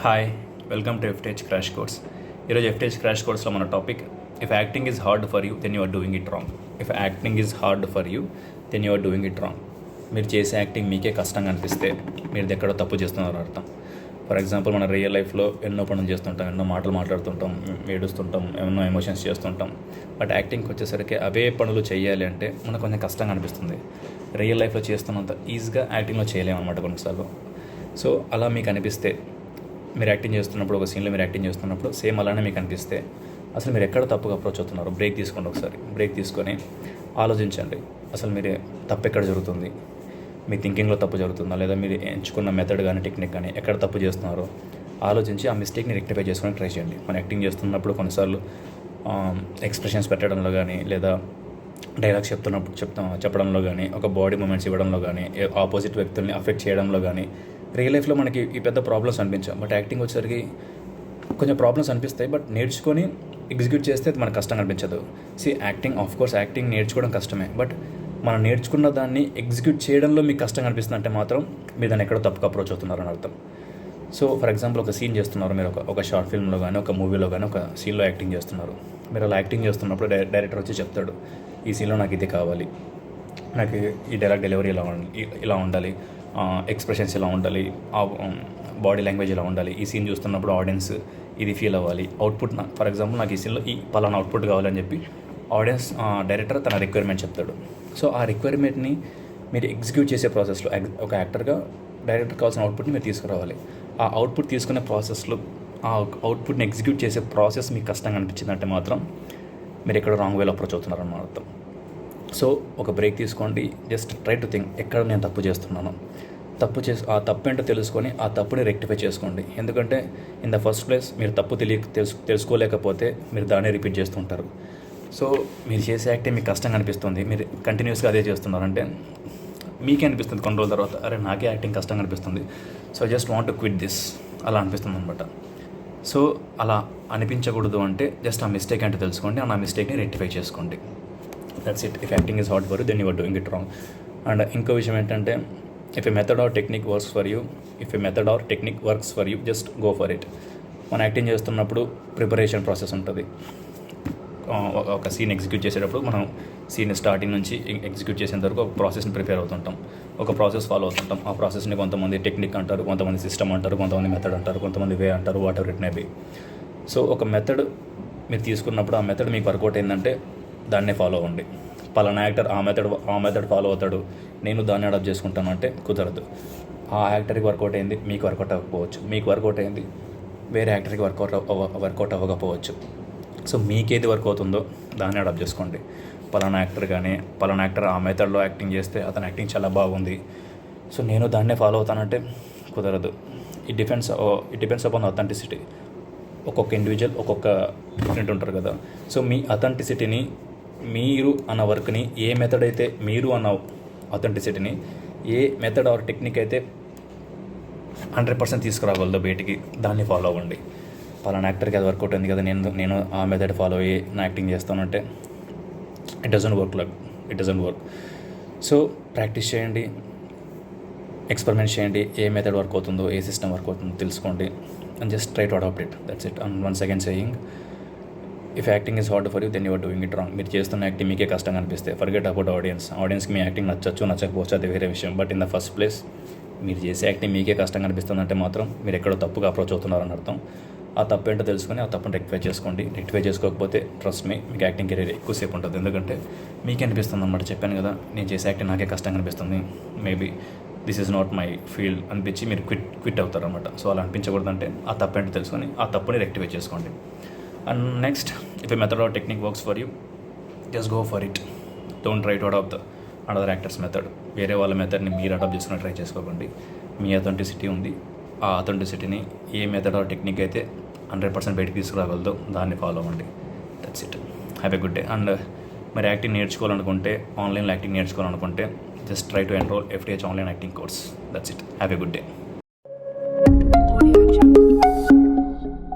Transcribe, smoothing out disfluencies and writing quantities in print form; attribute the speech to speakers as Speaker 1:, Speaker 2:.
Speaker 1: Hi, welcome to FTH crash course. ఈరోజు FTH crash కోర్స్లో మన topic if acting is hard for you then you are doing it wrong. If acting is hard for you then you are doing it wrong. మీరు చేసే acting మీకే కష్టంగా అనిపిస్తే మీరు ఎక్కడో తప్పు చేస్తున్నారు అర్థం. ఫర్ ఎగ్జాంపుల్ మన రియల్ లైఫ్లో ఎన్నో పనులు చేస్తుంటాం, ఎన్నో మాటలు మాట్లాడుతుంటాం, ఏడుస్తుంటాం, ఎన్నో ఎమోషన్స్ చేస్తుంటాం. బట్ యాక్టింగ్కి వచ్చేసరికి అవే పనులు చేయాలి అంటే మనకు కొంచెం కష్టంగా అనిపిస్తుంది. రియల్ లైఫ్లో చేస్తున్నంత ఈజీగా యాక్టింగ్లో చేయలేము అనమాట కొన్నిసార్లు. సో అలా మీకు అనిపిస్తే, మీరు యాక్టింగ్ చేస్తున్నప్పుడు, ఒక సీన్లో మీరు యాక్టింగ్ చేస్తున్నప్పుడు సేమ్ అలానే మీకు అనిపిస్తే అసలు మీరు ఎక్కడ తప్పుగా అప్రోచ్ అవుతున్నారు, బ్రేక్ తీసుకోండి. ఒకసారి బ్రేక్ తీసుకొని ఆలోచించండి, అసలు మీరు తప్పు ఎక్కడ జరుగుతుంది, మీ థింకింగ్లో తప్పు జరుగుతుందా, లేదా మీరు ఎంచుకున్న మెథడ్ కానీ టెక్నిక్ కానీ ఎక్కడ తప్పు చేస్తున్నారో ఆలోచించి ఆ మిస్టేక్ని రెక్టిఫై చేసుకొని ట్రై చేయండి. మనం యాక్టింగ్ చేస్తున్నప్పుడు కొన్నిసార్లు ఎక్స్ప్రెషన్స్ పెట్టడంలో కానీ, లేదా డైలాగ్స్ చెప్పడంలో కానీ, ఒక బాడీ మూమెంట్స్ ఇవ్వడంలో కానీ, ఆపోజిట్ వ్యక్తుల్ని అఫెక్ట్ చేయడంలో కానీ రియల్ లైఫ్లో మనకి ఈ పెద్ద ప్రాబ్లమ్స్ అనిపించాం. బట్ యాక్టింగ్ వచ్చేసరికి కొంచెం ప్రాబ్లమ్స్ అనిపిస్తాయి. బట్ నేర్చుకొని ఎగ్జిక్యూట్ చేస్తే అది మనకు కష్టంగా అనిపించదు. యాక్టింగ్ ఆఫ్ కోర్స్ యాక్టింగ్ నేర్చుకోవడం కష్టమే. బట్ మనం నేర్చుకున్న దాన్ని ఎగ్జిక్యూట్ చేయడంలో మీకు కష్టంగా అనిపిస్తుంది అంటే మాత్రం మీరు దాన్ని ఎక్కడో తప్పుగా అప్రోచ్ అవుతున్నారని అర్థం. సో ఫర్ ఎగ్జాంపుల్ ఒక సీన్ చేస్తున్నారు మీరు, ఒక షార్ట్ ఫిల్మ్లో కానీ, ఒక మూవీలో కానీ, ఒక సీన్లో యాక్టింగ్ చేస్తున్నారు. మీరు అలా యాక్టింగ్ చేస్తున్నప్పుడు డైరెక్టర్ వచ్చి చెప్తాడు, ఈ సీన్లో నాకు ఇది కావాలి, నాకు ఈ డైలాగ్ డెలివరీ ఇలా ఉండాలి, ఎక్స్ప్రెషన్స్ ఇలా ఉండాలి, బాడీ లాంగ్వేజ్ ఇలా ఉండాలి, ఈ సీన్ చూస్తున్నప్పుడు ఆడియన్స్ ఇది ఫీల్ అవ్వాలి, అవుట్పుట్ ఫర్ ఎగ్జాంపుల్ నాకు ఈ సీన్లో ఈ పలానా అవుట్పుట్ కావాలని చెప్పి ఆడియన్స్ డైరెక్టర్ తన రిక్వైర్మెంట్ చెప్తాడు. సో ఆ రిక్వైర్మెంట్ని మీరు ఎగ్జిక్యూట్ చేసే ప్రాసెస్లో ఒక యాక్టర్గా డైరెక్టర్ కావాల్సిన అవుట్పుట్ని మీరు తీసుకురావాలి. ఆ అవుట్పుట్ తీసుకునే ప్రాసెస్లో ఆ అవుట్పుట్ని ఎగ్జిక్యూట్ చేసే ప్రాసెస్ మీకు కష్టంగా అనిపించిందంటే మాత్రం మీరు ఎక్కడ రాంగ్ వేలో అప్రోచ్ అవుతున్నారని అర్థం. సో ఒక బ్రేక్ తీసుకోండి, జస్ట్ ట్రై టు థింక్ ఎక్కడ నేను తప్పు చేస్తున్నాను, ఆ తప్పు ఏంటో తెలుసుకొని ఆ తప్పుని రెక్టిఫై చేసుకోండి. ఎందుకంటే ఇన్ ద ఫస్ట్ ప్లేస్ మీరు తప్పు తెలుసుకోలేకపోతే మీరు దాన్ని రిపీట్ చేస్తుంటారు. సో మీరు చేసే యాక్టింగ్ మీకు కష్టంగా అనిపిస్తుంది, మీరు కంటిన్యూస్గా అదే చేస్తున్నారంటే మీకే అనిపిస్తుంది కొన్ని రోజుల తర్వాత, అరే నాకే యాక్టింగ్ కష్టంగా అనిపిస్తుంది, so just want to quit this అలా అనిపిస్తుంది అనమాట. సో అలా అనిపించకూడదు అంటే జస్ట్ ఆ మిస్టేక్ అంటే తెలుసుకోండి, ఆ మిస్టేక్ని రెక్టిఫై చేసుకోండి. That's it. If acting is hard for you then you are doing it wrong. And ఇంకో విషయం ఏంటంటే, if a method or technique works for you just go for it. మనం యాక్టింగ్ చేస్తున్నప్పుడు ప్రిపరేషన్ ప్రాసెస్ ఉంటుంది. ఒక scene execute చేసేటప్పుడు మనం scene starting నుంచి ఎగ్జిక్యూట్ చేసేంత వరకు ఒక ప్రాసెస్ని ప్రిపేర్ అవుతుంటాం, ఒక ప్రాసెస్ ఫాలో అవుతుంటాం. ఆ ప్రాసెస్ని కొంతమంది టెక్నిక్ అంటారు, కొంతమంది సిస్టమ్ అంటారు, కొంతమంది మెథడ్ అంటారు, కొంతమంది వే అంటారు, whatever it may be. So ఒక మెథడ్ మీరు తీసుకున్నప్పుడు ఆ మెథడ్ మీకు వర్కౌట్ అయిందంటే దాన్నే ఫాలో అవ్వండి. పలానా యాక్టర్ ఆ మెథడ్ ఫాలో అవుతాడు, నేను దాన్ని అడాప్ట్ చేసుకుంటాను అంటే కుదరదు. ఆ యాక్టర్కి వర్కౌట్ అయింది, మీకు వర్కౌట్ అవ్వకపోవచ్చు, మీకు వర్కౌట్ అయింది వేరే యాక్టర్కి వర్కౌట్ అవ్వకపోవచ్చు. సో మీకేది వర్క్ అవుతుందో దాన్ని అడాప్ట్ చేసుకోండి. పలానా యాక్టర్ ఆ మెథడ్లో యాక్టింగ్ చేస్తే అతని యాక్టింగ్ చాలా బాగుంది, సో నేను దాన్నే ఫాలో అవుతానంటే కుదరదు. It depends upon the authenticity. ఒక్కొక్క ఇండివిజువల్ ఒక్కొక్క డిఫరెంట్ ఉంటారు కదా. సో మీ అథెంటిసిటీని, మీరు అన్న వర్క్ని, ఏ మెథడ్ అయితే మీరు అన్న అథెంటిసిటీని, ఏ మెథడ్ ఆర్ టెక్నిక్ అయితే 100% తీసుకురాగలదో బయటికి, దాన్ని ఫాలో అవ్వండి. పలానా యాక్టర్కి అది వర్కౌట్ అయింది కదా, నేను ఆ మెథడ్ ఫాలో అయ్యి నా యాక్టింగ్ చేస్తానంటే it doesn't work. So practice చేయండి, ఎక్స్పెరిమెంట్ చేయండి, ఏ మెథడ్ వర్క్ అవుతుందో, ఏ సిస్టమ్ వర్క్ అవుతుందో తెలుసుకోండి, and just try to adapt it. That's it. And once again saying, if acting is hard for you then you are doing it wrong. మీరు చేస్తున్న acting మీకే కష్టంగా అనిపిస్తే ఫర్గెట్ అబౌట్ ఆడియన్స్కి మీ acting నచ్చకపోవచ్చు, అది వేరే విషయం. But in the first place మీరు చేసే యాక్టింగ్ మీకే కష్టంగా అనిపిస్తుందంటే మాత్రం మీరు ఎక్కడో తప్పుగా అప్రోచ్ అవుతున్నారని అర్థం. ఆ తప్పు ఏంటో తెలుసుకొని ఆ తప్పును రెక్టిఫై చేసుకోండి. రెక్టిఫై చేసుకోకపోతే ట్రస్ట్ మీ, మీకు యాక్టింగ్ కెరీర్ ఎక్కువసేపు ఉంటుంది. ఎందుకంటే మీకే అనిపిస్తుంది అనమాట, చెప్పాను కదా నేను చేసే యాక్టింగ్ నాకే కష్టంగా అనిపిస్తుంది, maybe this is not my field అనిపించి మీరు క్విట్ అవుతారనమాట. సో అలా అనిపించకూడదంటే ఆ తప్పు ఏంటో తెలుసుకొని ఆ తప్పుని రెక్టిఫై చేసుకోండి. And next, if a method or technique works for you just go for it. Don't try to adapt the another actor's method. వేరే వాళ్ళ మెథడ్ని మీరు అడాప్ట్ చేసుకుని ట్రై చేసుకోకండి. మీ అథెంటిసిటీ ఉంది, ఆ అథెంటిసిటీని ఏ మెథడ్ ఆర్ టెక్నిక్ అయితే 100% బయటకు తీసుకురాగలదో దాన్ని ఫాలో అవ్వండి. That's it. Have a good day. And మరి యాక్టింగ్ నేర్చుకోవాలనుకుంటే, ఆన్లైన్లో యాక్టింగ్ నేర్చుకోవాలనుకుంటే just try to enrol FTH online acting course. That's it. Have a good day.